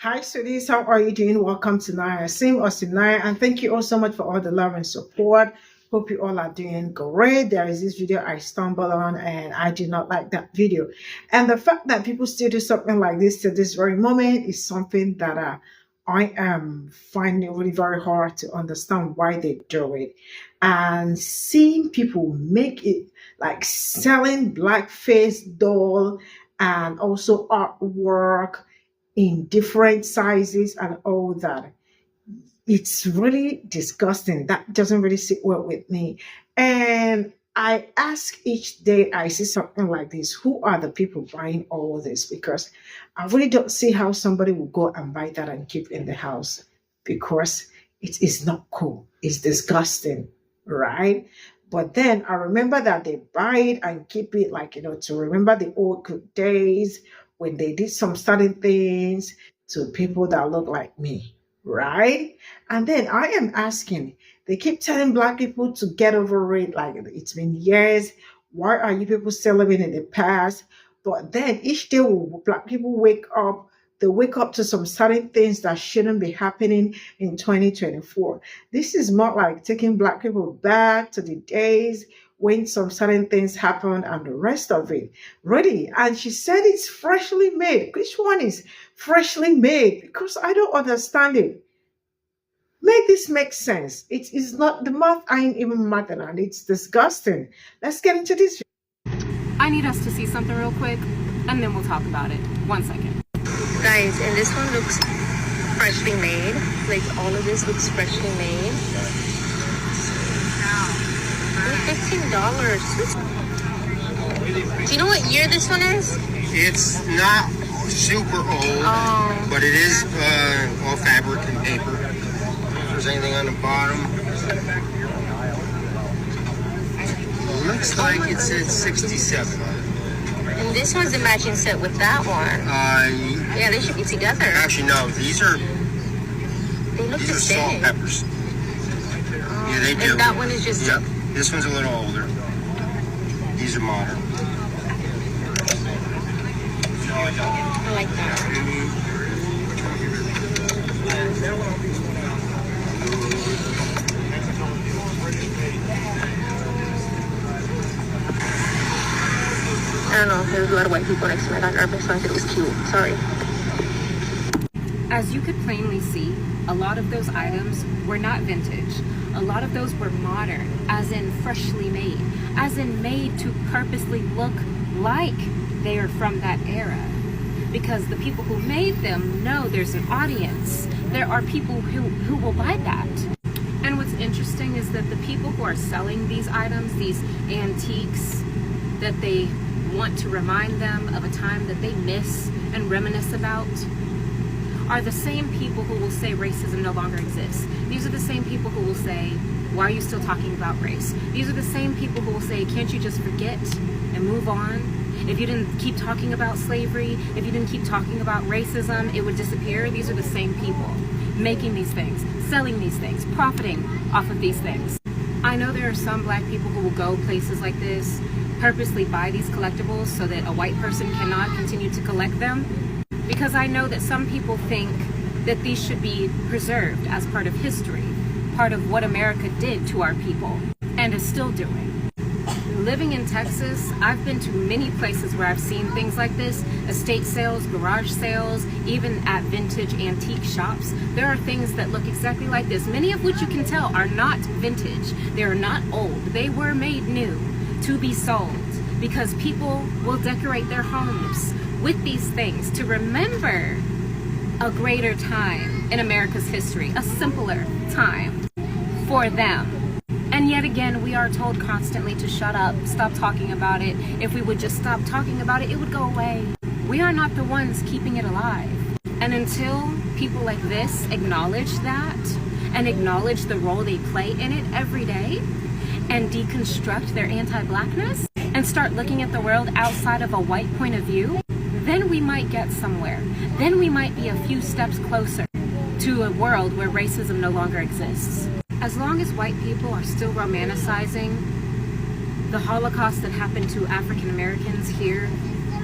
Hi, sweeties. How are you doing? Welcome to Naya Sim or Cimnanya, and thank you all so much for all the love and support. Hope you all are doing great. There is this video I stumbled on, and I did not like that video. And the fact that people still do something like this to this very moment is something that I am finding really very hard to understand why they do it. And seeing people make it like selling blackface doll and also artwork in different sizes and all that. It's really disgusting. That doesn't really sit well with me. And I ask each day I see something like this, who are the people buying all this? Because I really don't see how somebody will go and buy that and keep in the house because it is not cool. It's disgusting, right? But then I remember that they buy it and keep it like, to remember the old good days when they did some certain things to people that look like me, right? And then I am asking, they keep telling Black people to get over it, like it's been years. Why are you people still living in the past? But then each day Black people wake up, they wake up to some certain things that shouldn't be happening in 2024. This is more like taking Black people back to the days when some certain things happened and the rest of it. Really. And she said it's freshly made. Which one is freshly made? Because I don't understand it. Make this make sense. It is not, the math ain't even math, and it's disgusting. Let's get into this. I need us to see something real quick, and then we'll talk about it. 1 second. Guys, and this one looks freshly made. Like, all of this looks freshly made. $15. Do you know what year this one is? It's not super old, but it is all fabric and paper. If there's anything on the bottom, it looks like it says 67. And this one's a matching set with that one. Yeah, they should be together. Actually, no. These are the salt same. and peppers. Yeah, they do. And that one is just... Yep. This one's a little older. These are modern. I like that. I don't know, there's a lot of white people next to me. I got nervous, so I said it was cute. Sorry. As you could plainly see, a lot of those items were not vintage. A lot of those were modern, as in freshly made, as in made to purposely look like they are from that era. Because the people who made them know there's an audience. There are people who will buy that. And what's interesting is that the people who are selling these items, these antiques, that they want to remind them of a time that they miss and reminisce about, are the same people who will say racism no longer exists. These are the same people who will say, why are you still talking about race? These are the same people who will say, can't you just forget and move on? If you didn't keep talking about slavery, if you didn't keep talking about racism, it would disappear. These are the same people making these things, selling these things, profiting off of these things. I know there are some Black people who will go places like this, purposely buy these collectibles so that a white person cannot continue to collect them. Because I know that some people think that these should be preserved as part of history, part of what America did to our people and is still doing. Living in Texas, I've been to many places where I've seen things like this, estate sales, garage sales, even at vintage antique shops. There are things that look exactly like this, many of which you can tell are not vintage. They are not old. They were made new to be sold because people will decorate their homes with these things to remember a greater time in America's history, a simpler time for them. And yet again, we are told constantly to shut up, stop talking about it. If we would just stop talking about it, it would go away. We are not the ones keeping it alive. And until people like this acknowledge that and acknowledge the role they play in it every day and deconstruct their anti-Blackness and start looking at the world outside of a white point of view, then we might get somewhere. Then we might be a few steps closer to a world where racism no longer exists. As long as white people are still romanticizing the Holocaust that happened to African Americans here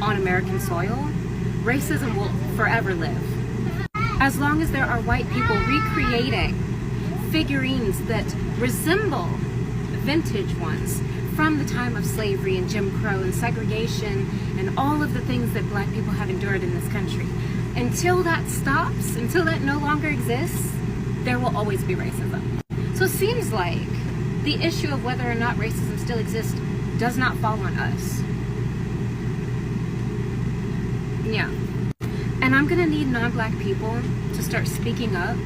on American soil, racism will forever live. As long as there are white people recreating figurines that resemble vintage ones from the time of slavery and Jim Crow and segregation and all of the things that black people have endured in this country, until that stops, until that no longer exists, there will always be racism. So it seems like the issue of whether or not racism still exists does not fall on us. Yeah. And I'm gonna need non-black people to start speaking up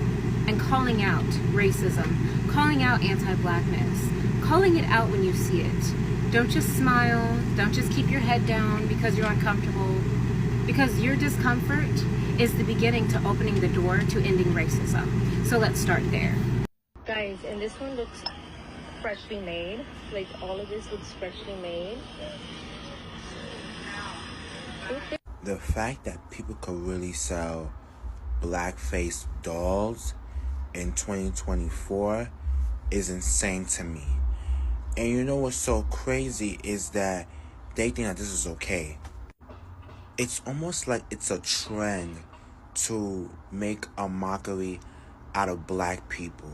and calling out racism, calling out anti-blackness, calling it out when you see it. Don't just smile, don't just keep your head down because you're uncomfortable, because your discomfort is the beginning to opening the door to ending racism. So let's start there. Guys, and this one looks freshly made. Like, all of this looks freshly made. The fact that people could really sell blackface dolls in 2024 is insane to me. And you know what's so crazy is that they think that this is okay. It's almost like it's a trend to make a mockery out of black people.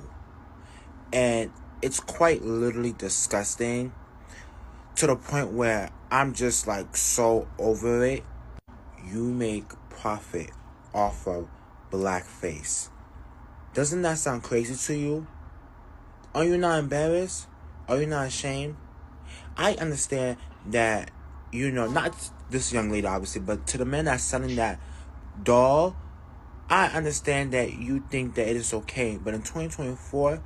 And it's quite literally disgusting to the point where I'm just like so over it. You make profit off of blackface. Doesn't that sound crazy to you? Are you not embarrassed? Are you not ashamed? I understand that, you know, not this young lady obviously, but to the men that's selling that doll, I understand that you think that it is okay. But in 2024,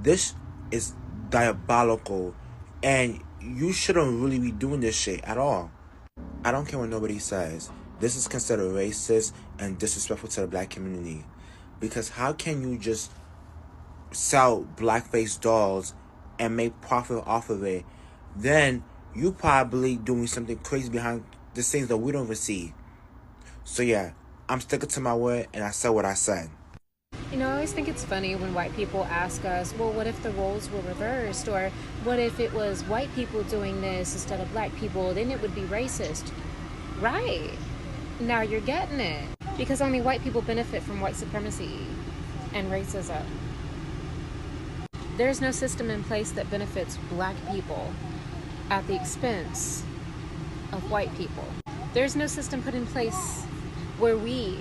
this is diabolical. And you shouldn't really be doing this shit at all. I don't care what nobody says. This is considered racist and disrespectful to the black community. Because how can you just sell blackface dolls and make profit off of it? Then you probably doing something crazy behind the scenes that we don't even see. So yeah, I'm sticking to my word and I said what I said. You know, I always think it's funny when white people ask us, well, what if the roles were reversed? Or what if it was white people doing this instead of black people? Then it would be racist. Right. Now you're getting it. Because only white people benefit from white supremacy and racism. There's no system in place that benefits black people at the expense of white people. There's no system put in place where we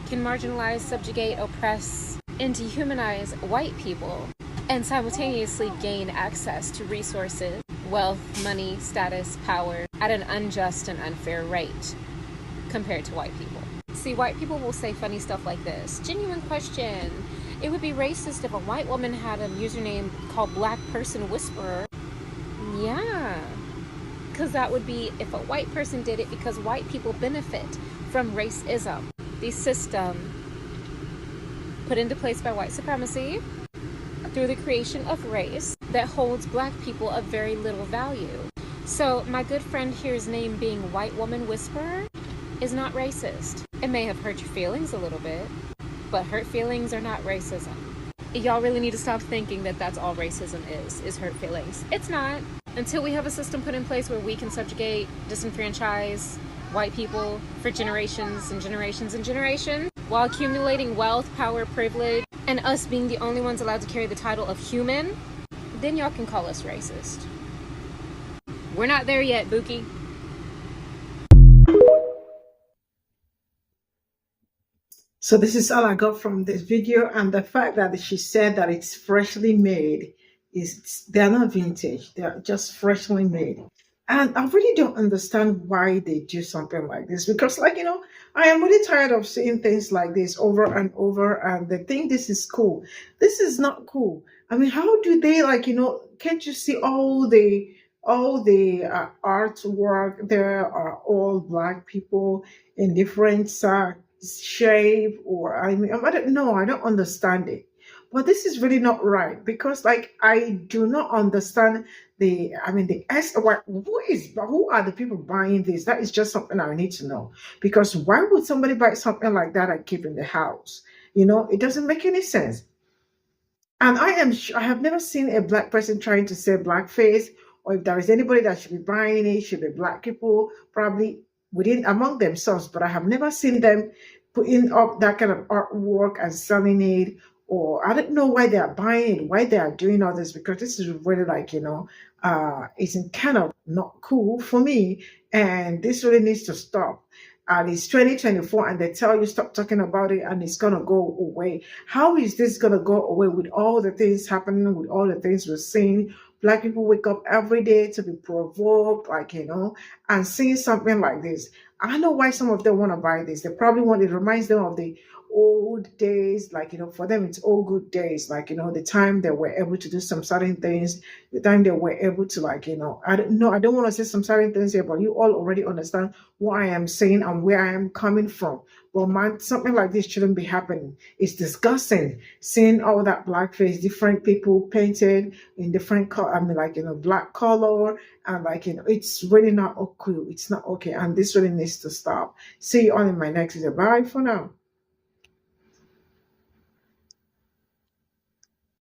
can marginalize, subjugate, oppress, and dehumanize white people and simultaneously gain access to resources, wealth, money, status, power at an unjust and unfair rate compared to white people. See, white people will say funny stuff like this. Genuine question. It would be racist if a white woman had a username called Black Person Whisperer. Yeah. Because that would be if a white person did it because white people benefit from racism. The system put into place by white supremacy through the creation of race that holds black people of very little value. So my good friend here's name being White Woman Whisperer is not racist. It may have hurt your feelings a little bit, but hurt feelings are not racism. Y'all really need to stop thinking that that's all racism is hurt feelings. It's not. Until we have a system put in place where we can subjugate, disenfranchise white people for generations and generations and generations, while accumulating wealth, power, privilege, and us being the only ones allowed to carry the title of human, then y'all can call us racist. We're not there yet, Buki. So this is all I got from this video, and the fact that she said that it's freshly made is they're not vintage, they're just freshly made. And I really don't understand why they do something like this, because, like, you know, I am really tired of seeing things like this over and over, and they think this is cool. This is not cool. I mean, how do they, like, you know, can't you see all the artwork? There are all black people in different shape, or I mean, I don't know, I don't understand it. But this is really not right, because, like, I do not understand who are the people buying this? That is just something I need to know. Because why would somebody buy something like that and keep in the house? You know, it doesn't make any sense. And I have never seen a black person trying to say blackface, or if there is anybody that should be buying it, should be black people, probably among themselves. But I have never seen them putting up that kind of artwork and selling it, or I don't know why they are buying it, why they are doing all this, because this is really like, it's kind of not cool for me, and this really needs to stop. And it's 2024 and they tell you stop talking about it and it's gonna go away. How is this gonna go away with all the things happening, with all the things we're seeing? Black people wake up every day to be provoked, like, and seeing something like this. I know why some of them want to buy this. They probably want, it reminds them of the old days, like, for them, it's all good days, like, the time they were able to do some certain things, the time they were able to, like, I don't know, I don't want to say some certain things here, but you all already understand what I am saying and where I am coming from. But man, something like this shouldn't be happening. It's disgusting seeing all that blackface, different people painted in different color, I mean, like, black color, and like, it's really not okay. It's not okay. And this really needs to stop. See you all in my next video. Bye for now.